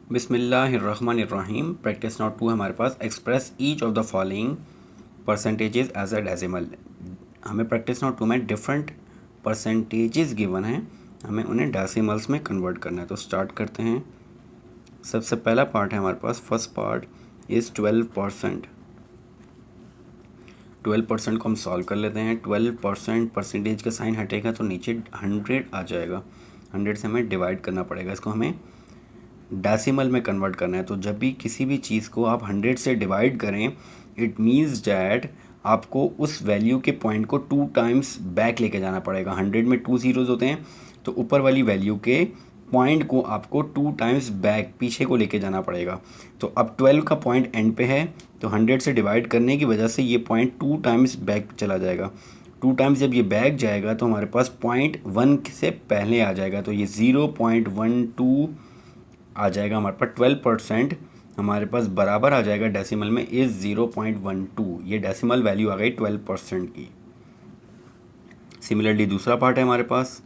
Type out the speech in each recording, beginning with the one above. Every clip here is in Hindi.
बिस्मिल्लाहिर्रहमानिर्रहीम। प्रैक्टिस नोट 2 हमारे पास। Express each of the following percentages as a decimal. हमें प्रैक्टिस नोट 2 में डिफरेंट परसेंटेजेस गिवन हैं, हमें उन्हें डेसिमल्स में कन्वर्ट करना है। तो स्टार्ट करते हैं। सबसे पहला पार्ट है हमारे पास, फर्स्ट पार्ट इज़ 12%। 12% को हम सॉल्व कर लेते हैं। 12% परसेंटेज का साइन हटेगा तो नीचे 100 आ जाएगा। 100 से हमें डिवाइड करना पड़ेगा, इसको हमें डेसिमल में कन्वर्ट करना है। तो जब भी किसी भी चीज़ को आप 100 से डिवाइड करें, इट मीन्स डैट आपको उस वैल्यू के पॉइंट को 2 टाइम्स बैक लेके जाना पड़ेगा। 100 में 2 ज़ीरोज़ होते हैं, तो ऊपर वाली वैल्यू के पॉइंट को आपको 2 टाइम्स बैक पीछे को लेके जाना पड़ेगा। तो अब 12 का पॉइंट एंड पे है, तो 100 से डिवाइड करने की वजह से ये पॉइंट 2 टाइम्स बैक चला जाएगा। 2 टाइम्स जब ये बैक जाएगा तो हमारे पास पॉइंट 1 से पहले आ जाएगा, तो ये 0.12 आ जाएगा हमारे पास। 12% हमारे पास बराबर आ जाएगा डेसिमल में इज़ 0.12। ये डेसिमल वैल्यू आ गई 12% की। सिमिलरली दूसरा पार्ट है हमारे पास,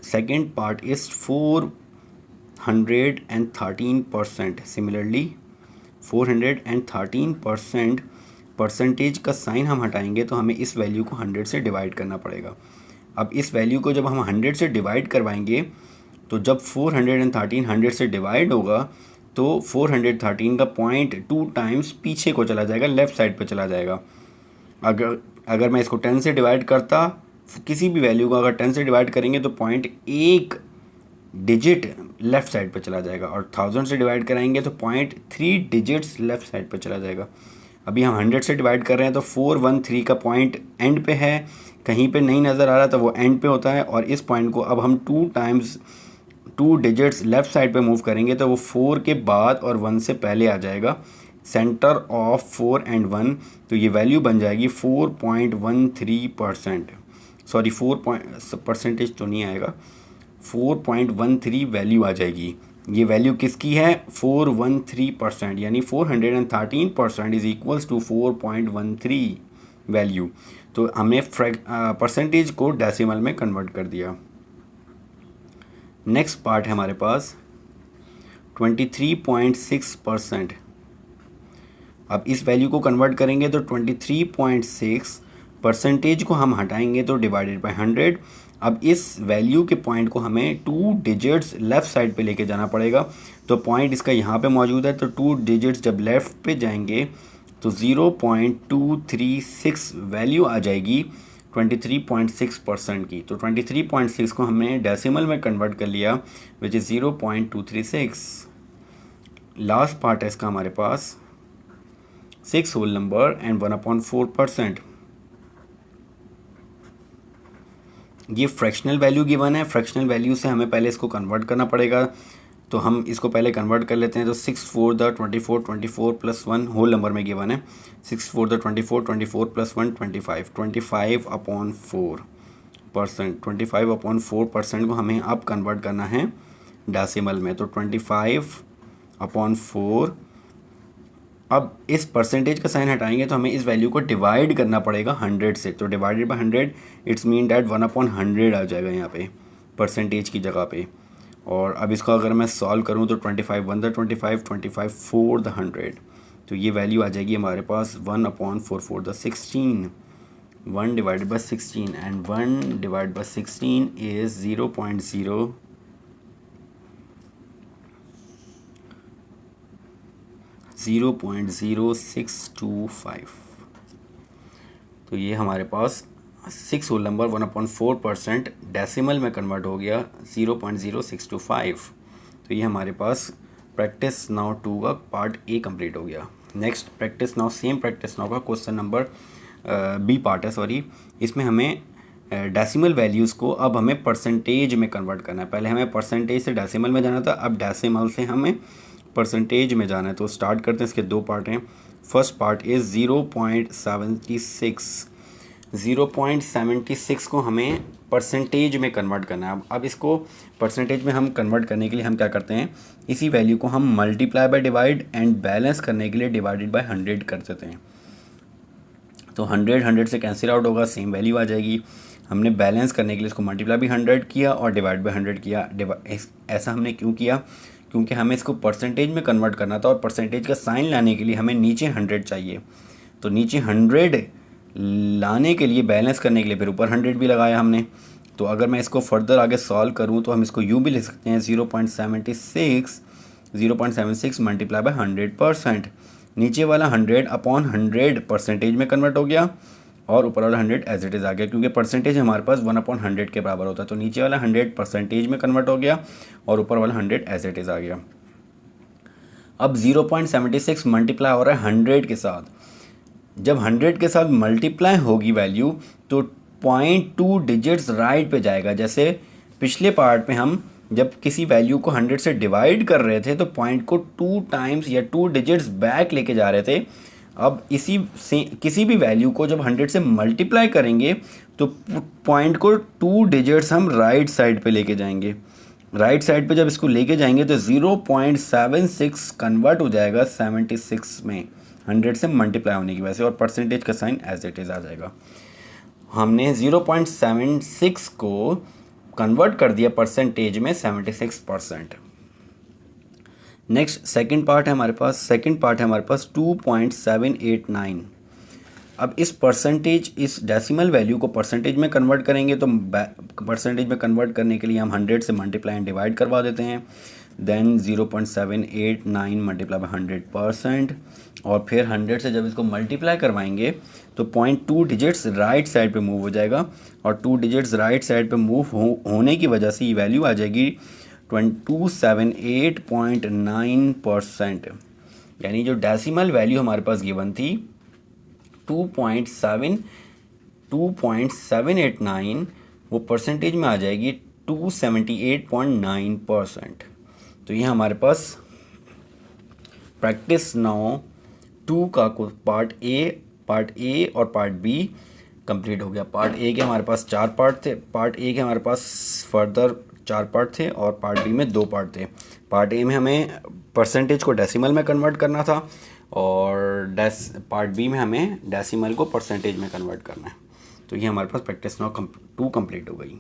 second part is 413%। Similarly 413% percentage का साइन हम हटाएंगे तो हमें इस वैल्यू को 100 से डिवाइड करना पड़ेगा। अब इस वैल्यू को जब हम 100 से डिवाइड करवाएंगे, तो जब 413 100 से डिवाइड होगा तो 413 का पॉइंट 2 टाइम्स पीछे को चला जाएगा, लेफ़्ट साइड पे चला जाएगा। अगर मैं इसको 10 से डिवाइड करता, किसी भी वैल्यू को अगर 10 से डिवाइड करेंगे तो पॉइंट एक डिजिट लेफ़्ट साइड पे चला जाएगा, और 1000 से डिवाइड कराएंगे तो पॉइंट 3 डिजिट्स लेफ़्ट साइड पे चला जाएगा। अभी हम 100 से डिवाइड कर रहे हैं तो 413 का पॉइंट एंड पे है, कहीं पे नहीं नज़र आ रहा तो वो एंड पे होता है, और इस पॉइंट को अब हम 2 डिजिट्स लेफ़्ट साइड पे मूव करेंगे तो वो 4 के बाद और 1 से पहले आ जाएगा, सेंटर ऑफ 4 एंड 1। तो ये वैल्यू बन जाएगी 4.13%। सॉरी 4% तो नहीं आएगा, 4.13 वैल्यू आ जाएगी। ये वैल्यू किसकी है? 413%, यानी 413% इज़ इक्वल्स टू 4.13 वैल्यू। तो हमने परसेंटेज को डेसिमल में कन्वर्ट कर दिया। नेक्स्ट पार्ट है हमारे पास 23.6%। अब इस वैल्यू को कन्वर्ट करेंगे तो 23.6 परसेंटेज को हम हटाएंगे तो डिवाइडेड बाय 100। अब इस वैल्यू के पॉइंट को हमें 2 डिजिट्स लेफ़्ट साइड पे लेके जाना पड़ेगा। तो पॉइंट इसका यहाँ पे मौजूद है, तो 2 डिजिट्स जब लेफ़्ट पे जाएंगे तो 0.236 वैल्यू आ जाएगी 23.6% की। तो 23.6 को हमने डेसिमल में कन्वर्ट कर लिया, विच इज़ 0.236। लास्ट पार्ट है इसका हमारे पास 6 होल नंबर एंड 1/4%। ये फ्रैक्शनल वैल्यू गिवन है, फ्रैक्शनल वैल्यू से हमें पहले इसको कन्वर्ट करना पड़ेगा। तो हम इसको पहले कन्वर्ट कर लेते हैं। तो 6 4 द 24, 24 प्लस 1 होल नंबर में गिवन है। 6 4 द 24, 24 प्लस 1 25, 25/4%। 25/4% को हमें अब कन्वर्ट करना है डेसिमल में। तो 25/4, अब इस परसेंटेज का साइन हटाएंगे तो हमें इस वैल्यू को डिवाइड करना पड़ेगा 100 से। तो divided by 100 it's mean that 1/100 आ जाएगा यहाँ पे परसेंटेज की जगह पे। और अब इसको अगर मैं सॉल्व करूँ तो 25 1 द 25, 25 4 द 100, तो ये वैल्यू आ जाएगी हमारे पास 1/4 4 the 16। 1 divided by 16 and 1 divide by 16 is 0.0625। तो ये हमारे पास 6 होल नंबर 1/4% डेसिमल में कन्वर्ट हो गया 0.0625। तो ये हमारे पास प्रैक्टिस नाउ 2 का पार्ट ए कंप्लीट हो गया। Next practice now, same practice now का क्वेश्चन नंबर बी पार्ट है, सॉरी। इसमें हमें डेसिमल वैल्यूज़ को अब हमें परसेंटेज में कन्वर्ट करना है। पहले हमें परसेंटेज से डेसिमल में जाना था, अब डेसिमल से हमें परसेंटेज में जाना है। तो स्टार्ट करते हैं। इसके 2 पार्ट हैं। First part is 0.76। 0.76 को हमें परसेंटेज में कन्वर्ट करना है। अब इसको परसेंटेज में हम कन्वर्ट करने के लिए हम क्या करते हैं, इसी वैल्यू को हम multiply by divide and balance करने के लिए डिवाइडेड बाय 100 कर देते हैं। तो 100 से कैंसिल आउट होगा, सेम वैल्यू आ जाएगी। हमने बैलेंस करने के लिए इसको मल्टीप्लाई भी 100 किया और डिवाइड बाई 100 किया। ऐसा हमने क्यों किया? क्योंकि हमें इसको परसेंटेज में कन्वर्ट करना था और परसेंटेज का साइन लाने के लिए हमें नीचे 100 चाहिए। तो नीचे 100 लाने के लिए, बैलेंस करने के लिए फिर ऊपर 100 भी लगाया हमने। तो अगर मैं इसको फर्दर आगे सॉल्व करूं तो हम इसको यूँ भी लिख सकते हैं 0.76 मल्टीप्लाई बाय 100%। नीचे वाला 100 अपॉन 100 परसेंटेज में कन्वर्ट हो गया और ऊपर वाला 100 एज इट इज़ आ गया, क्योंकि परसेंटेज हमारे पास 1/100 के बराबर होता है। तो नीचे वाला 100 परसेंटेज में कन्वर्ट हो गया और ऊपर वाला 100 एज इट इज़ आ गया। अब 0.76 मल्टीप्लाई हो रहा है 100 के साथ। जब 100 के साथ मल्टीप्लाई होगी वैल्यू तो 0.2 डिजिट्स राइट पे जाएगा। जैसे पिछले पार्ट में हम जब किसी वैल्यू को 100 से डिवाइड कर रहे थे तो पॉइंट को 2 टाइम्स या 2 डिजिट्स बैक लेके जा रहे थे। अब इसी से किसी भी वैल्यू को जब 100 से मल्टीप्लाई करेंगे तो पॉइंट को 2 डिजिट्स हम राइट साइड पे लेके जाएंगे। राइट साइड पे जब इसको लेके जाएंगे तो 0.76 कन्वर्ट हो जाएगा 76 में 100 से मल्टीप्लाई होने की वजह से, और परसेंटेज का साइन एज इट इज़ आ जाएगा। हमने 0.76 को कन्वर्ट कर दिया परसेंटेज में 76%। नेक्स्ट सेकंड पार्ट है हमारे पास 2.789। अब इस परसेंटेज, इस डेसिमल वैल्यू को परसेंटेज में कन्वर्ट करेंगे तो परसेंटेज में कन्वर्ट करने के लिए हम 100 से मल्टीप्लाई एंड डिवाइड करवा देते हैं। देन 0.789 मल्टीप्लाई बाय 100%, और फिर 100 से जब इसको मल्टीप्लाई करवाएंगे तो 0.2 डिजिट्स राइट साइड पे मूव हो जाएगा, और 2 डिजिट्स राइट साइड पे मूव होने की वजह से ये वैल्यू आ जाएगी 278.9%। यानी जो डेसिमल वैल्यू हमारे पास गिवन थी 2.789 वो परसेंटेज में आ जाएगी 278.9%। तो ये हमारे पास प्रैक्टिस नाउ 2 का पार्ट ए और पार्ट बी कंप्लीट हो गया। पार्ट ए के हमारे पास 4 पार्ट थे, फर्दर 4 पार्ट थे, और पार्ट बी में 2 पार्ट थे। पार्ट ए में हमें परसेंटेज को डेसिमल में कन्वर्ट करना था, और पार्ट बी में हमें डेसिमल को परसेंटेज में कन्वर्ट करना है। तो ये हमारे पास प्रैक्टिस नाउ 2 कंप्लीट हो गई।